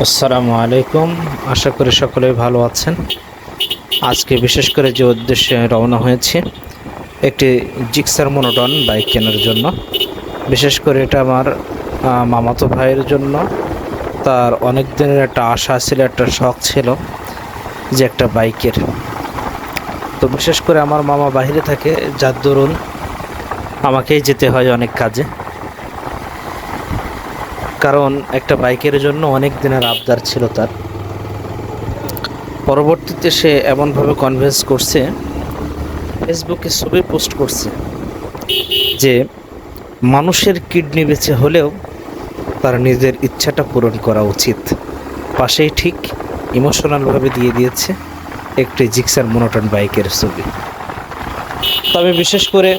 আসসালামু আলাইকুম। আশা করি সকলেই ভালো আছেন। আজকে বিশেষ করে যে উদ্দেশ্যে রওনা হয়েছি, একটি জিক্সার মনোটন বাইক কেনার জন্য। বিশেষ করে এটা আমার মামাতো ভাইয়ের জন্য। তার অনেক দিনের একটা আশা ছিল, একটা শখ ছিল যে একটা বাইকের। তো বিশেষ করে আমার মামা বাইরে থাকে, যার দরুন আমাকেই যেতে হয় অনেক কাজে। কারণ একটা বাইকের জন্য অনেক দিনের আবদার ছিল তার। পরবর্তীতে সে এমনভাবে কনভিন্স করছে, ফেসবুকে ছবি পোস্ট করছে যে মানুষের কিডনি বেঁচে হলেও তার নিজের ইচ্ছাটা পূরণ করা উচিত। পাশেই ঠিক ইমোশনালভাবে দিয়ে দিয়েছে একটি জিক্সার মনোটন বাইকের ছবি। তবে বিশেষ করে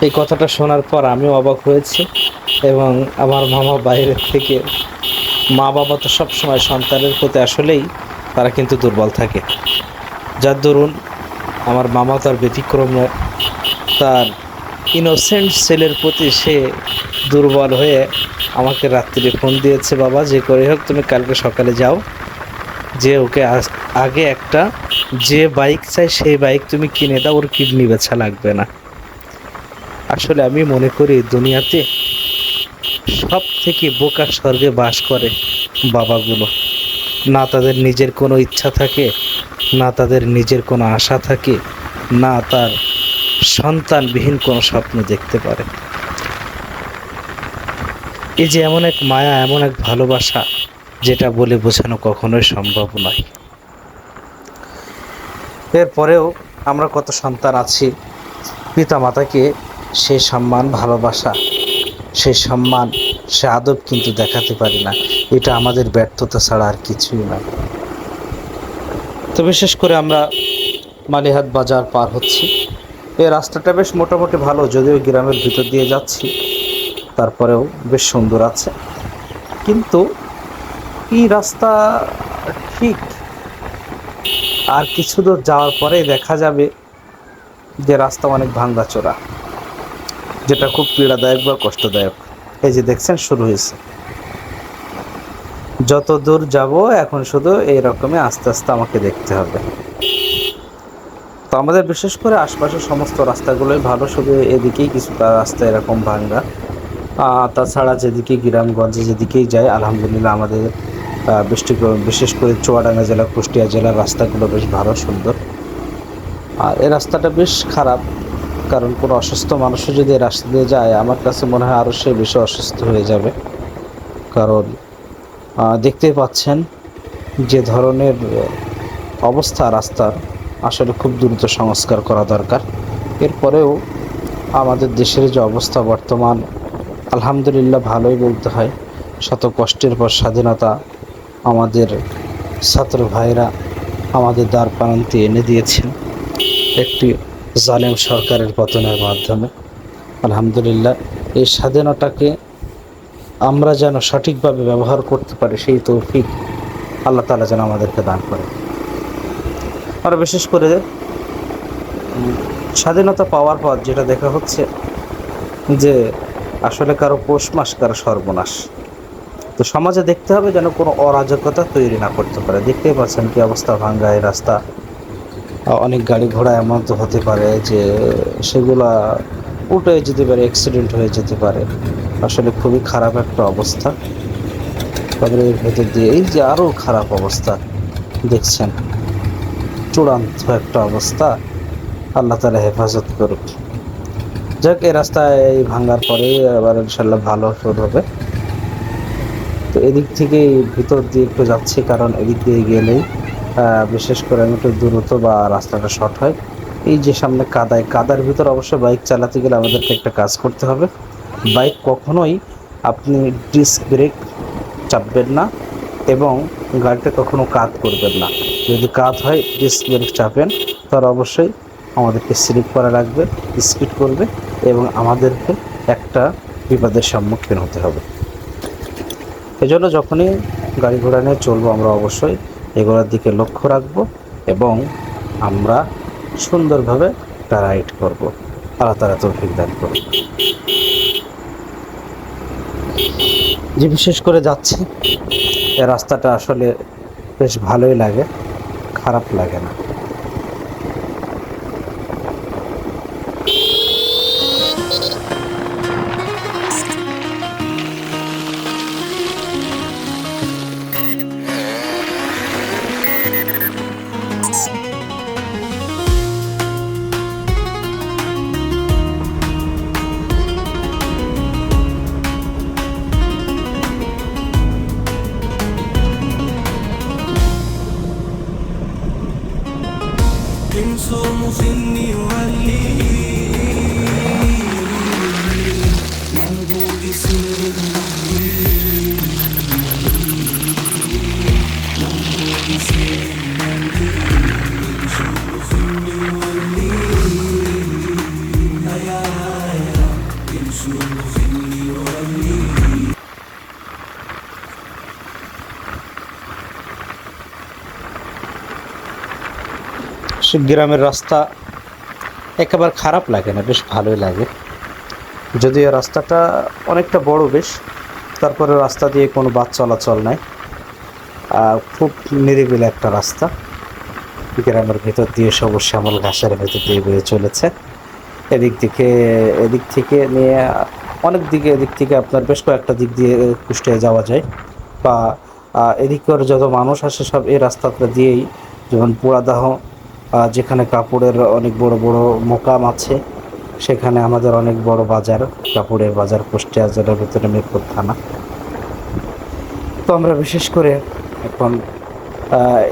এই কথাটা শোনার পর আমিও অবাক হয়েছি, এবং আমার মামা বাইরের থেকে, মা বাবা তো সবসময় সন্তানের প্রতি আসলেই তারা কিন্তু দুর্বল থাকে, যার দরুন আমার মামা তার ব্যতিক্রম নয়। তার ইনোসেন্ট ছেলের প্রতি সে দুর্বল হয়ে আমাকে রাত্রিরে ফোন দিয়েছে, বাবা যে করে হোক তুমি কালকে সকালে যাও, যে ওকে আগে একটা যে বাইক চাই সেই বাইক তুমি কিনে দাও, ওর কিডনি বেচা লাগবে না। আসলে আমি মনে করি দুনিয়াতে সব থেকে বোকা স্বর্গে বাস করে বাবাগুলো। না তাদের নিজের কোনো ইচ্ছা থাকে, না তাদের নিজের কোনো আশা থাকে, না তার সন্তানবিহীন কোনো স্বপ্ন দেখতে পারে। এই যে এমন এক মায়া, এমন এক ভালোবাসা, যেটা বলে বোঝানো কখনোই সম্ভব নয়। এরপরেও আমরা কত সন্তান আছি, পিতা মাতাকে সেই সম্মান, ভালোবাসা, সেই সম্মান, সে আদব কিন্তু দেখাতে পারি না। এটা আমাদের ব্যর্থতা ছাড়া আর কিছুই নয়। তো বিশেষ করে আমরা মালিহাট বাজার পার হচ্ছি। এই রাস্তাটা বেশ মোটামুটি ভালো, যদিও গ্রামের ভিতর দিয়ে যাচ্ছি, তারপরেও বেশ সুন্দর আছে। কিন্তু এই রাস্তা ঠিক আর কিছু দূর যাওয়ার পরেই দেখা যাবে যে রাস্তা অনেক ভাঙাচোরা, যেটা খুব পীড়াদায়ক বা কষ্টদায়ক। এই যে দেখছেন শুরু হয়েছে। যত দূর যাব এখন শুধু এই রকমই আস্তে আস্তে আমাকে দেখতে হবে। তো আমাদের বিশেষ করে আশপাশের সমস্ত রাস্তাগুলোই ভালো, শুধু এদিকেই কিছুটা রাস্তা এরকম ভাঙ্গা। তাছাড়া যেদিকে গ্রামগঞ্জে যেদিকেই যায় আলহামদুলিল্লাহ আমাদের বিশেষ করে চুয়াডাঙ্গা জেলা, কুষ্টিয়া জেলার রাস্তাগুলো বেশ ভালো, সুন্দর। আর এই রাস্তাটা বেশ খারাপ, কারণ কোনো অসুস্থ মানুষও যদি এই রাস্তা দিয়ে যায়, আমার কাছে মনে হয় আরও সে বেশি অসুস্থ হয়ে যাবে। কারণ দেখতেই পাচ্ছেন যে ধরনের অবস্থা রাস্তার, আসলে খুব দ্রুত সংস্কার করা দরকার। এরপরেও আমাদের দেশের যে অবস্থা বর্তমান, আলহামদুলিল্লাহ ভালোই বলতে হয়। শত কষ্টের পর স্বাধীনতা আমাদের ছাত্র ভাইরা আমাদের দ্বার প্রান্তে এনে দিয়েছেন একটি জালেম সরকারের পতনের মাধ্যমে। আলহামদুলিল্লাহ এই স্বাধীনতাকে আমরা যেন সঠিকভাবে ব্যবহার করতে পারি, সেই তৌফিক আল্লাহ তাআলা যেন আমাদেরকে দান করে। আর বিশেষ করে স্বাধীনতা পাওয়ার পর যেটা দেখা হচ্ছে যে আসলে কারো পৌষ মাস, কারো সর্বনাশ। তো সমাজে দেখতে হবে যেন কোনো অরাজকতা তৈরি না করতে পারে। দেখতেই পাচ্ছেন কি অবস্থা, ভাঙ্গা এই রাস্তা। অনেক গাড়ি ঘোড়া এমন তো হতে পারে যে সেগুলা উল্টে যেতে পারে, অ্যাক্সিডেন্ট হয়ে যেতে পারে। আসলে খুবই খারাপ একটা অবস্থা। তবে এর ভেতর দিয়ে এই যে আরও খারাপ অবস্থা দেখছেন, চূড়ান্ত একটা অবস্থা। আল্লাহ তাআলা হেফাজত করুক। যাক, এই রাস্তায় এই ভাঙার পরে আবার ইনশাল্লাহ ভালো শুরু হবে। তো এদিক থেকে ভিতর দিয়ে একটু যাচ্ছি, কারণ এদিক দিয়ে গেলেই বিশেষ করে আমি একটু দ্রুত বা রাস্তাটা শর্ট হয়। এই যে সামনে কাদার ভিতর অবশ্য বাইক চালাতে গেলে আমাদেরকে একটা কাজ করতে হবে। বাইক কখনোই আপনি ডিস্ক ব্রেক চাপবেন না, এবং গাড়িটা কখনো কাত করবেন না। যদি কাত হয়, ডিস্ক ব্রেক চাপেন, তার অবশ্যই আমাদেরকে স্লিপ করা লাগবে, স্পিড করবে, এবং আমাদেরকে একটা বিপদের সম্মুখীন হতে হবে। এজন্য যখনই গাড়ি ঘোড়া নিয়ে চলবো, আমরা অবশ্যই এগুলোর দিকে লক্ষ্য রাখবো, এবং আমরা সুন্দরভাবে রাইড করব। আল্লাহ তাআলা তৌফিক দান করুন। যে বিশেষ করে যাচ্ছি, এই রাস্তাটা আসলে বেশ ভালোই লাগে, খারাপ লাগে না। গ্রামের রাস্তা একেবারে খারাপ লাগে না, বেশ ভালোই লাগে। যদিও রাস্তাটা অনেকটা বড় বেশ, তারপরে রাস্তা দিয়ে কোনো বাস চলাচল নাই, খুব নিরিবিলি একটা রাস্তা। গ্রামের ভেতর দিয়ে সবুজ শ্যামল ঘাসের ভেতর দিয়ে বেয়ে চলেছে। এদিক থেকে নিয়ে অনেক দিকে, এদিক থেকে আপনার বেশ কয়েকটা দিক দিয়ে কুষ্টিয়ায় যাওয়া যায়, বা এদিকের যত মানুষ আসে সব এই রাস্তাটা দিয়েই, যেমন পোড়াদাহ, যেখানে কাপড়ের অনেক বড় বড় মোকাম আছে, সেখানে আমাদের অনেক বড় বাজার, কাপড়ের বাজার, কুষ্টিয়া জেলার ভিতরে মিরপুর থানা। তো আমরা বিশেষ করে এখন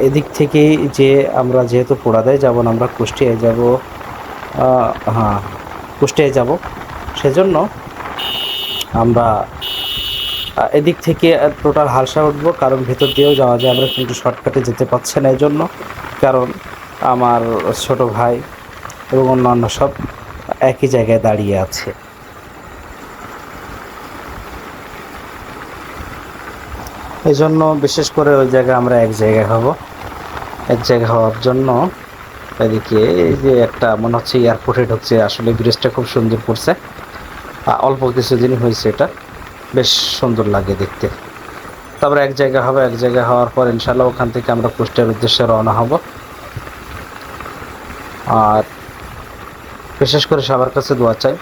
এদিক থেকেই যে আমরা যেহেতু পোড়াদায় যাব না, আমরা কুষ্টিয়ায় যাব, হ্যাঁ কুষ্টিয়ায় যাব, সেজন্য আমরা এদিক থেকে টোটাল হালসা উঠবো, কারণ ভেতর দিয়েও যাওয়া যায়। আমরা কিন্তু শর্টকাটে যেতে পারছি না এই জন্য, কারণ আমার ছোট ভাই এবং অন্যান্য সব একই জায়গায় দাঁড়িয়ে আছে। এই জন্য বিশেষ করে ওই জায়গায় আমরা এক জায়গায় হব। এক জায়গায় হওয়ার জন্য এদিকে এই যে একটা মনে হচ্ছে এয়ারপোর্টে ঢুকছে, আসলে ব্রিজটা খুব সুন্দর করছে, অল্প কিছুদিন হয়েছে, এটা বেশ সুন্দর লাগে দেখতে। তারপরে এক জায়গা হবে, এক জায়গায় হওয়ার পর ইনশাল্লাহ ওখান থেকে আমরা কুষ্টিয়ার উদ্দেশ্যে রওনা হব। আর বিশেষ করে সবার কাছে দোয়া চাই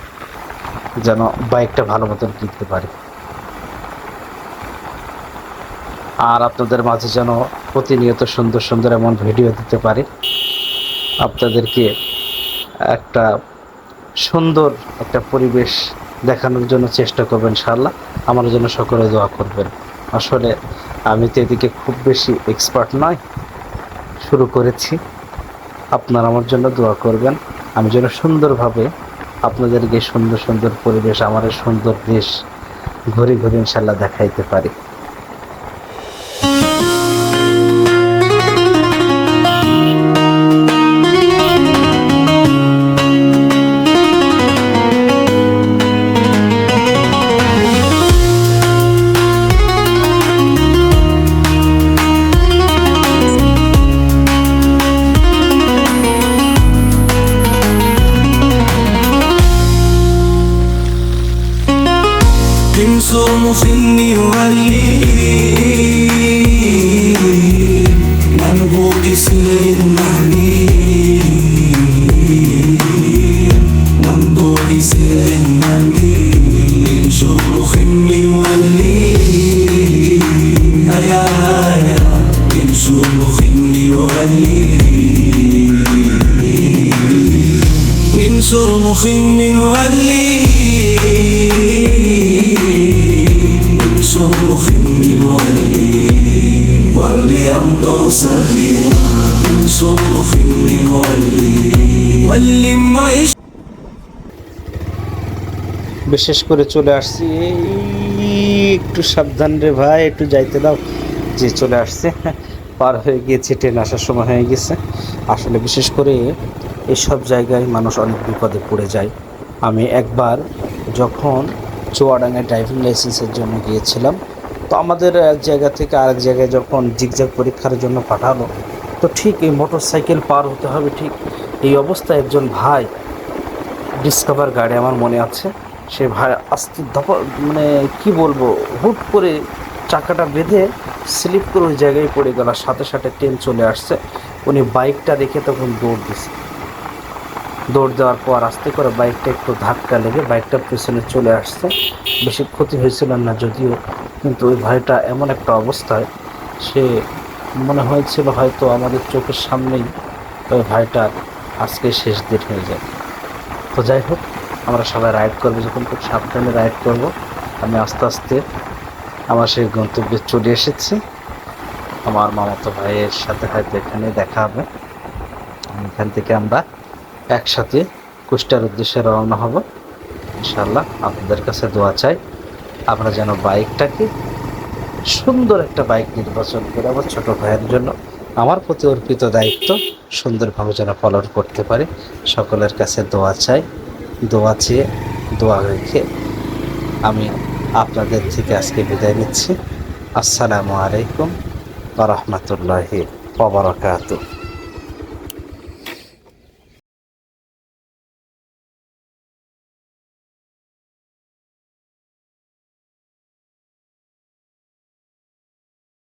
যেন বাইকটা ভালো মতন কিনতে পারি, আর আপনাদের মাঝে যেন প্রতিনিয়ত সুন্দর সুন্দর এমন ভিডিও দিতে পারি। আপনাদেরকে একটা সুন্দর একটা পরিবেশ দেখানোর জন্য চেষ্টা করবেন ইনশাআল্লাহ। আমার জন্য সকলে দোয়া করবেন। আসলে আমি তো এদিকে খুব বেশি এক্সপার্ট নয়, শুরু করেছি, আপনারা আমার জন্য দোয়া করবেন, আমি যেন সুন্দরভাবে আপনাদেরকে সুন্দর সুন্দর পরিবেশ, আমার সুন্দর দেশ ঘুরে ঘুরে ইনশাআল্লাহ দেখাইতে পারি। انصر فيني وغلي ننبو باسم المهدي ننبو باسم المهدي انشر خمي وغلي يا انشر خمي وغلي انشر خمي وغلي صرخني ولي أمضى سبيلا صرخني ولي ما বিশেষ করে চলে আসছি, একটু সাবধান রে ভাই, একটু যাইতে দাও, যে চলে আসছে, পার হয়ে গিয়েছে, ট্রেন আসার সময় হয়ে গেছে। আসলে বিশেষ করে এইসব জায়গায় মানুষ অনেক বিপদে পড়ে যায়। আমি একবার যখন চুয়াডাঙ্গায় ড্রাইভিং লাইসেন্সের জন্য গিয়েছিলাম, তো আমাদের এক জায়গা থেকে আরেক জায়গায় যখন জিগজ্যাগ পরীক্ষার জন্য পাঠালো, তো ঠিক এই মোটর সাইকেল পার হতে হবে, ঠিক এই অবস্থায় একজন ভাই ডিসকভার গাড়ি, আমার মনে আছে, সে ভাই আস্তে মানে কি বলবো, হুট করে চাকাটা বেঁধে স্লিপ করে ওই জায়গায় পড়ে গেল, সাথে সাথে ট্রেন চলে আসছে। উনি বাইকটা রেখে তখন দৌড় দিছে। দৌড় দেওয়ার পর আস্তে করে বাইকটা একটু ধাক্কা লেগে বাইকটা পেছনে চলে আসছে। বেশি ক্ষতি হয়েছিল না যদিও, কিন্তু ওই ভাইটা এমন একটা অবস্থায়, সে মনে হয়েছিল হয়তো আমাদের চোখের সামনেই ওই ভাইটার আজকে শেষ দিন হয়ে যায়। তো যাই হোক, আমরা সবাই রাইড করবো, যখন খুব সাবধানে রাইড করব। আমি আস্তে আস্তে আমার সেই গন্তব্যে চলে এসেছি। আমার মামাতো ভাইয়ের সাথে হয়তো এখানে দেখা হবে। এখান থেকে আমরা একসাথে কুষ্টিয়ার উদ্দেশ্যে রওনা হব ইনশাআল্লাহ। আপনাদের কাছে দোয়া চাই, আমরা যেন বাইকটাকে সুন্দর একটা বাইক নির্বাচন করে আমার ছোট ভাইয়ের জন্য আমার প্রতি অর্পিত দায়িত্ব সুন্দরভাবে যেন পালন করতে পারি। সকলের কাছে দোয়া চাই। দোয়া চেয়ে দোয়া রেখে আমি আপনাদের থেকে আজকে বিদায় নিচ্ছি। আসসালামু আলাইকুম ওয়া রাহমাতুল্লাহি ওয়া বারাকাতুহু।